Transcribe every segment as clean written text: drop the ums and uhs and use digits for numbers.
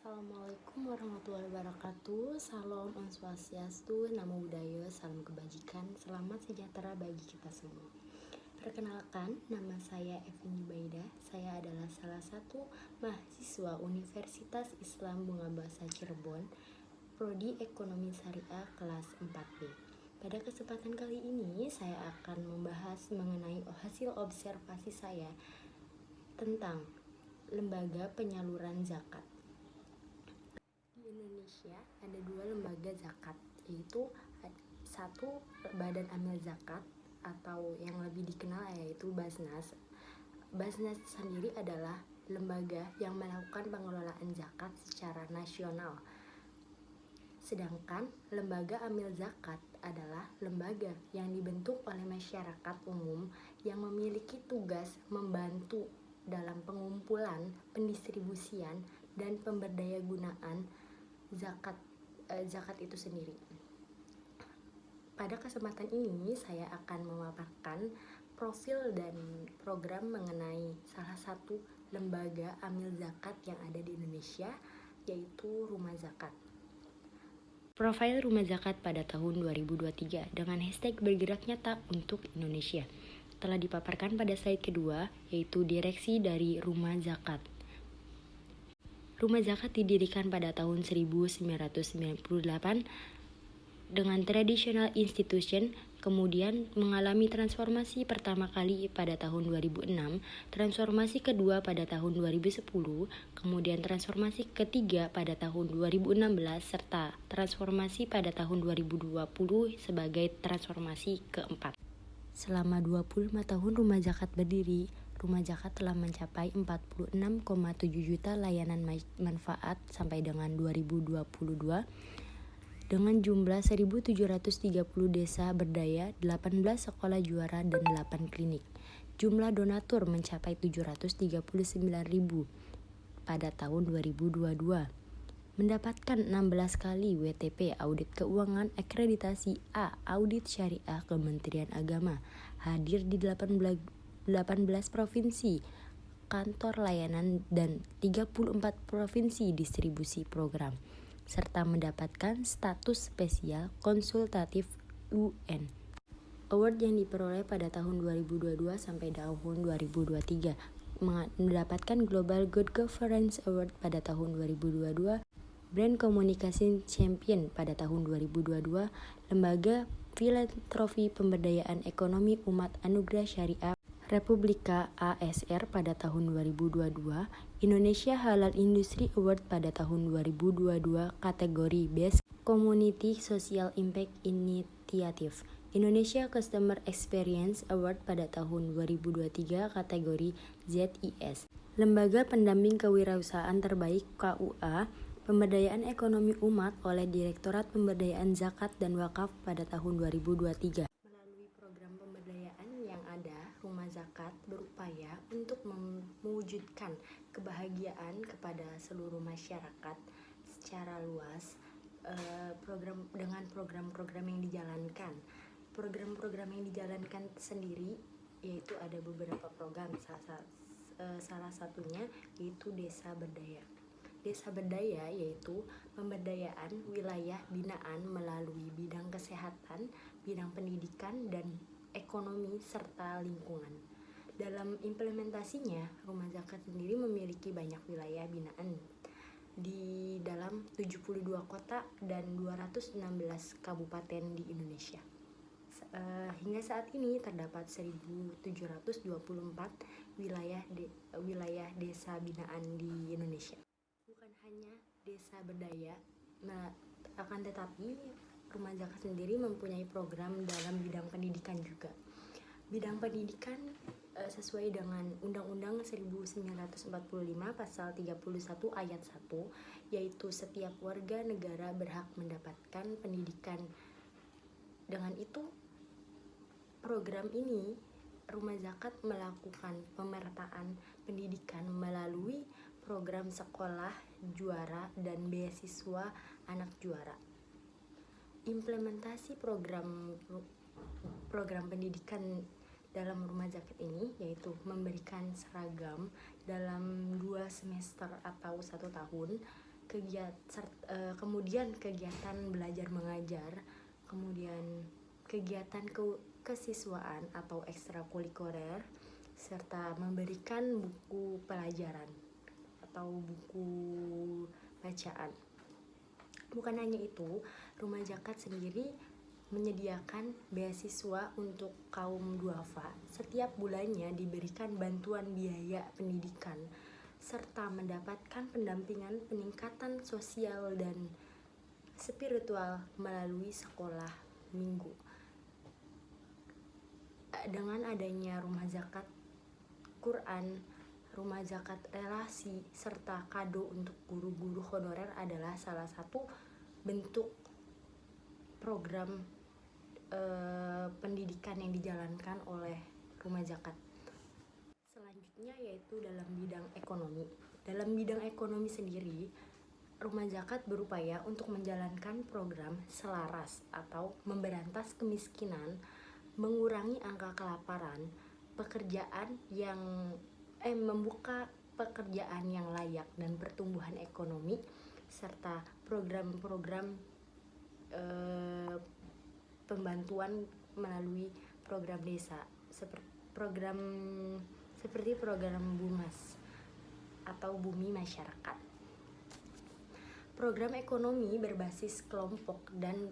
Assalamualaikum warahmatullahi wabarakatuh. Salam Om Swastiastu, Namo Buddhaya, salam kebajikan, selamat sejahtera bagi kita semua. Perkenalkan, nama saya Evin Jubaida. Saya adalah salah satu mahasiswa Universitas Islam Bunga Basa Cirebon, Prodi Ekonomi Syariah kelas 4B. Pada kesempatan kali ini, saya akan membahas mengenai hasil observasi saya tentang lembaga penyaluran zakat. Di Indonesia ada dua lembaga zakat, yaitu satu Badan Amil Zakat atau yang lebih dikenal yaitu Basnas. Basnas sendiri adalah lembaga yang melakukan pengelolaan zakat secara nasional. Sedangkan lembaga amil zakat adalah lembaga yang dibentuk oleh masyarakat umum yang memiliki tugas membantu dalam pengumpulan, pendistribusian, dan pemberdayagunaan zakat itu sendiri. Pada kesempatan ini saya akan memaparkan profil dan program mengenai salah satu lembaga amil zakat yang ada di Indonesia, yaitu Rumah Zakat. Profil Rumah Zakat pada tahun 2023 dengan hashtag bergerak nyata untuk Indonesia telah dipaparkan pada slide kedua, yaitu direksi dari Rumah Zakat. Rumah Zakat didirikan pada tahun 1998 dengan traditional institution, kemudian mengalami transformasi pertama kali pada tahun 2006, transformasi kedua pada tahun 2010, kemudian transformasi ketiga pada tahun 2016, serta transformasi pada tahun 2020 sebagai transformasi keempat. Selama 25 tahun Rumah Zakat berdiri, Rumah Zakat telah mencapai 46,7 juta layanan manfaat sampai dengan 2022 dengan jumlah 1.730 desa berdaya, 18 sekolah juara, dan 8 klinik. Jumlah donatur mencapai 739.000 pada tahun 2022. Mendapatkan 16 kali WTP Audit Keuangan Akreditasi A Audit Syariah Kementerian Agama, hadir di 18 provinsi, kantor layanan, dan 34 provinsi distribusi program, serta mendapatkan status spesial konsultatif UN. Award yang diperoleh pada tahun 2022 sampai tahun 2023 mendapatkan Global Good Governance Award pada tahun 2022, Brand Communication Champion pada tahun 2022, Lembaga Filantropi Pemberdayaan Ekonomi Umat Anugerah Syariah Republika ASR pada tahun 2022, Indonesia Halal Industry Award pada tahun 2022 kategori Best Community Social Impact Initiative, Indonesia Customer Experience Award pada tahun 2023 kategori ZIS, Lembaga Pendamping Kewirausahaan Terbaik KUA Pemberdayaan Ekonomi Umat oleh Direktorat Pemberdayaan Zakat dan Wakaf pada tahun 2023. Melalui program pemberdayaan yang ada, Rumah Zakat berupaya untuk mewujudkan kebahagiaan kepada seluruh masyarakat secara luas dengan program-program yang dijalankan. Program-program yang dijalankan sendiri yaitu ada beberapa program, salah satunya yaitu Desa Berdaya. Desa Berdaya yaitu pemberdayaan wilayah binaan melalui bidang kesehatan, bidang pendidikan, dan ekonomi serta lingkungan. Dalam implementasinya, Rumah Zakat sendiri memiliki banyak wilayah binaan di dalam 72 kota dan 216 kabupaten di Indonesia. Hingga saat ini terdapat 1.724 wilayah desa binaan di Indonesia. Bukan hanya desa berdaya, akan tetapi Rumah Zakat sendiri mempunyai program dalam bidang pendidikan juga. Bidang pendidikan sesuai dengan Undang-Undang 1945 pasal 31 ayat 1, yaitu setiap warga negara berhak mendapatkan pendidikan. Dengan itu, program ini Rumah Zakat melakukan pemerataan pendidikan melalui program sekolah juara dan beasiswa anak juara. Implementasi program pendidikan dalam Rumah Zakat ini yaitu memberikan seragam dalam 2 semester atau 1 tahun, kemudian kegiatan belajar mengajar, kemudian kegiatan kesiswaan atau ekstrakurikuler, serta memberikan buku pelajaran atau buku bacaan. Bukan hanya itu, Rumah Zakat sendiri menyediakan beasiswa untuk kaum duafa. Setiap bulannya diberikan bantuan biaya pendidikan serta mendapatkan pendampingan peningkatan sosial dan spiritual melalui sekolah minggu. Dengan adanya Rumah Zakat Quran, Rumah Zakat relasi, serta kado untuk guru-guru honorer adalah salah satu bentuk program pendidikan yang dijalankan oleh Rumah Zakat. Selanjutnya yaitu dalam bidang ekonomi. Dalam bidang ekonomi sendiri, Rumah Zakat berupaya untuk menjalankan program selaras atau memberantas kemiskinan, mengurangi angka kelaparan, membuka pekerjaan yang layak dan pertumbuhan ekonomi, serta program-program pembantuan melalui program desa seperti program BUMAS atau Bumi Masyarakat. Program ekonomi berbasis kelompok dan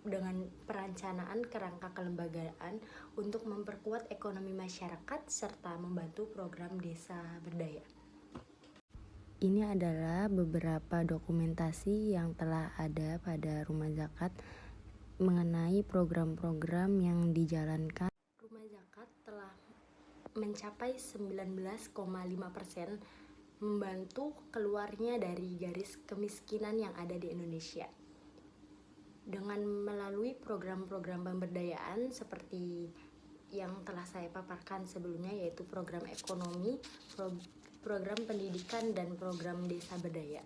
dengan perencanaan kerangka kelembagaan untuk memperkuat ekonomi masyarakat serta membantu program desa berdaya. Ini adalah beberapa dokumentasi yang telah ada pada Rumah Zakat mengenai program-program yang dijalankan. Rumah Zakat telah mencapai 19,5% membantu keluarnya dari garis kemiskinan yang ada di Indonesia. Dengan melalui program-program pemberdayaan seperti yang telah saya paparkan sebelumnya, yaitu program ekonomi, program pendidikan, dan program desa berdaya.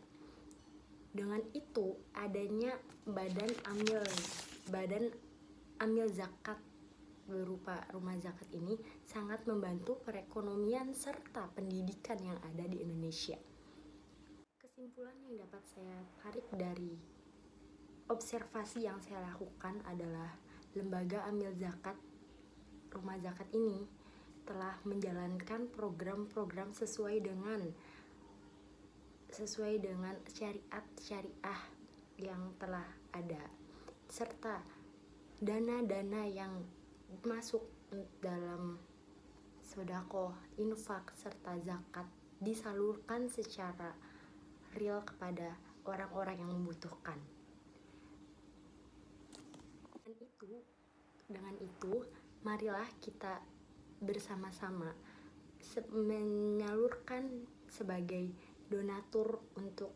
Dengan itu, adanya badan amil zakat berupa Rumah Zakat ini sangat membantu perekonomian serta pendidikan yang ada di Indonesia. Kesimpulan yang dapat saya tarik dari observasi yang saya lakukan adalah lembaga amil zakat Rumah Zakat ini telah menjalankan program-program sesuai dengan syariah yang telah ada, serta dana-dana yang masuk dalam sedekah, infak, serta zakat disalurkan secara real kepada orang-orang yang membutuhkan. Dengan itu, marilah kita bersama-sama menyalurkan sebagai donatur untuk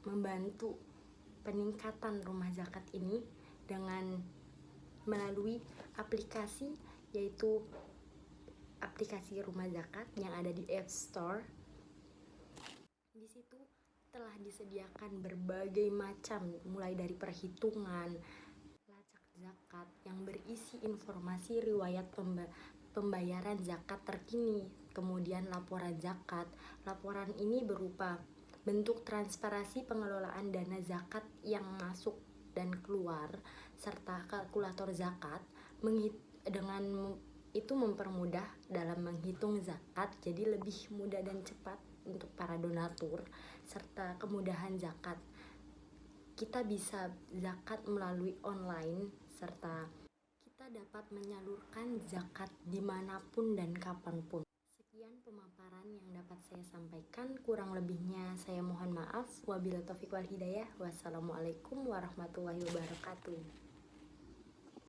membantu peningkatan Rumah Zakat ini dengan melalui aplikasi, yaitu aplikasi Rumah Zakat yang ada di App Store. Di situ telah disediakan berbagai macam, mulai dari perhitungan, lacak zakat yang berisi informasi riwayat pembayaran zakat terkini, kemudian laporan zakat. Laporan ini berupa bentuk transparansi pengelolaan dana zakat yang masuk dan keluar, serta kalkulator zakat. Dengan itu mempermudah dalam menghitung zakat, jadi lebih mudah dan cepat untuk para donatur, serta kemudahan zakat. Kita bisa zakat melalui online, serta kita dapat menyalurkan zakat dimanapun dan kapanpun. Sekian pemaparan yang dapat saya sampaikan, kurang lebihnya saya mohon maaf. Wabillahi taufiq wal hidayah. Wassalamualaikum warahmatullahi wabarakatuh.